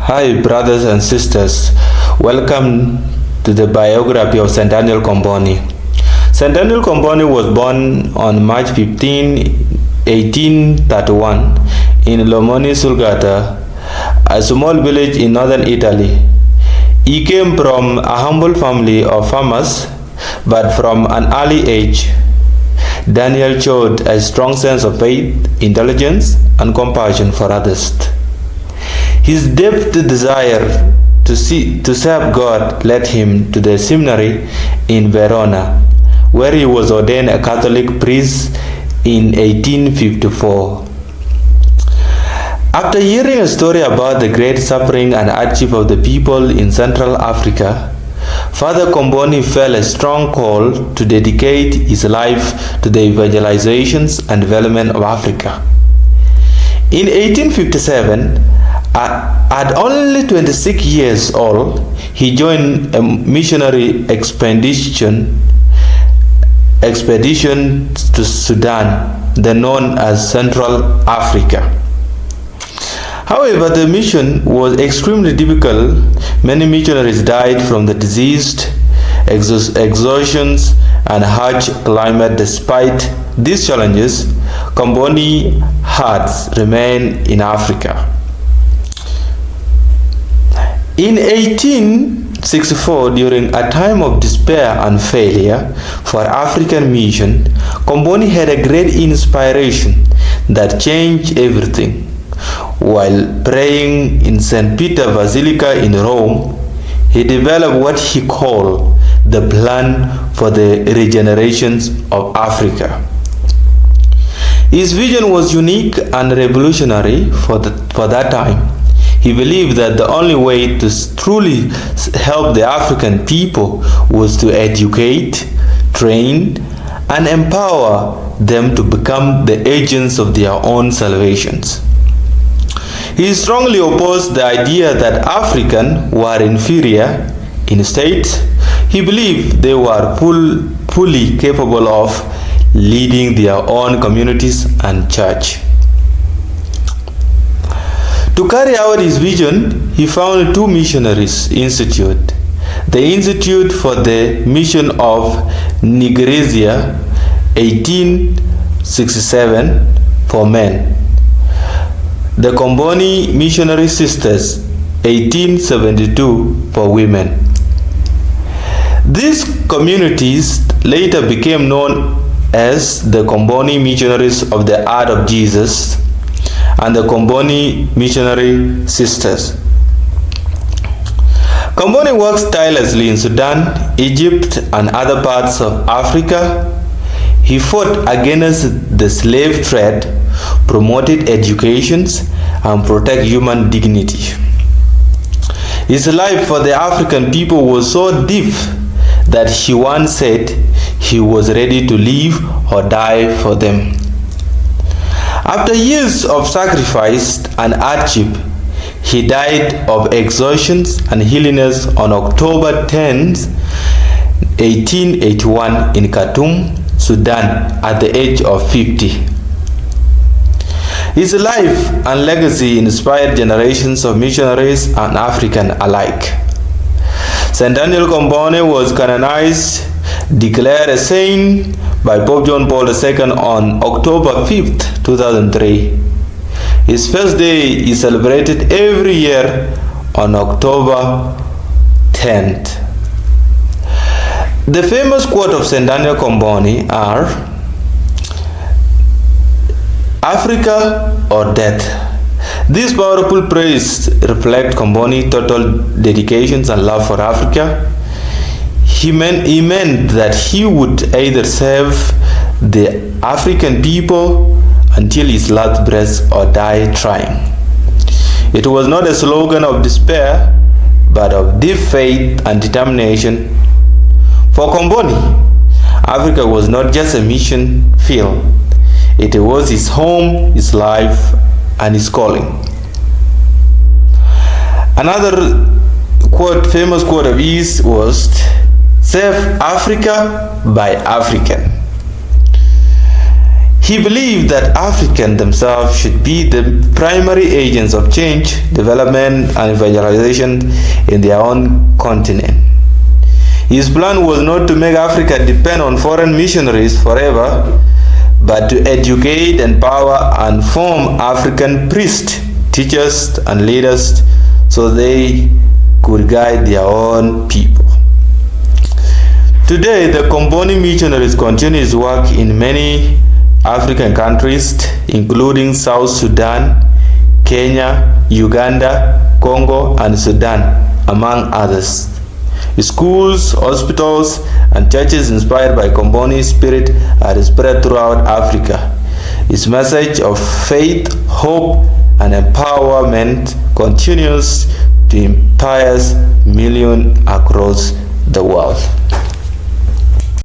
Hi, brothers and sisters. Welcome to the biography of St. Daniel Comboni. St. Daniel Comboni was born on March 15, 1831 in Limone, Sudan, a small village in northern Italy. He came from a humble family of farmers, but from an early age, Daniel showed a strong sense of faith, intelligence, and compassion for others. His deep desire to serve God led him to the seminary in Verona, where he was ordained a Catholic priest in 1854. After hearing a story about the great suffering and hardship of the people in Central Africa, Father Comboni felt a strong call to dedicate his life to the evangelizations and development of Africa. In 1857, at only 26 years old, he joined a missionary expedition to Sudan, then known as Central Africa. However, the mission was extremely difficult. Many missionaries died from the disease, exhaustions, and harsh climate. Despite these challenges, Comboni's hearts remained in Africa. In 1864, during a time of despair and failure for African mission, Comboni had a great inspiration that changed everything. While praying in St. Peter Basilica in Rome, he developed what he called the plan for the regeneration of Africa. His vision was unique and revolutionary for that time. He believed that the only way to truly help the African people was to educate, train, and empower them to become the agents of their own salvations. He strongly opposed the idea that Africans were inferior. Instead, he believed they were fully capable of leading their own communities and church. To carry out his vision, he founded two missionaries institutes. The Institute for the Mission of Nigeria, 1867, for men. The Comboni Missionary Sisters, 1872, for women. These communities later became known as the Comboni Missionaries of the Heart of Jesus and the Comboni Missionary Sisters. Comboni worked tirelessly in Sudan, Egypt, and other parts of Africa. He fought against the slave trade, promoted education, and protected human dignity. His life for the African people was so deep that he once said he was ready to live or die for them. After years of sacrifice and hardship, he died of exhaustion and illness on October 10, 1881 in Khartoum, Sudan, at the age of 50. His life and legacy inspired generations of missionaries and Africans alike. St. Daniel Comboni was canonized, declared a saint by Pope John Paul II on October 5, 2003. His first day is celebrated every year on October 10th. The famous quote of St. Daniel Comboni are, "Africa or death." This powerful praise reflects Comboni's total dedication and love for Africa. He meant that he would either serve the African people until his last breath or die trying. It was not a slogan of despair, but of deep faith and determination. For Comboni, Africa was not just a mission field. It was his home, his life, and his calling. Another famous quote of his was, "Save Africa by African." He believed that Africans themselves should be the primary agents of change, development, and evangelization in their own continent. His plan was not to make Africa depend on foreign missionaries forever, but to educate, empower, and form African priests, teachers, and leaders so they could guide their own people. Today, the Comboni missionaries continue his work in many African countries, including South Sudan, Kenya, Uganda, Congo, and Sudan, among others. Schools, hospitals, and churches inspired by Comboni's spirit are spread throughout Africa. His message of faith, hope, and empowerment continues to inspire millions across the world.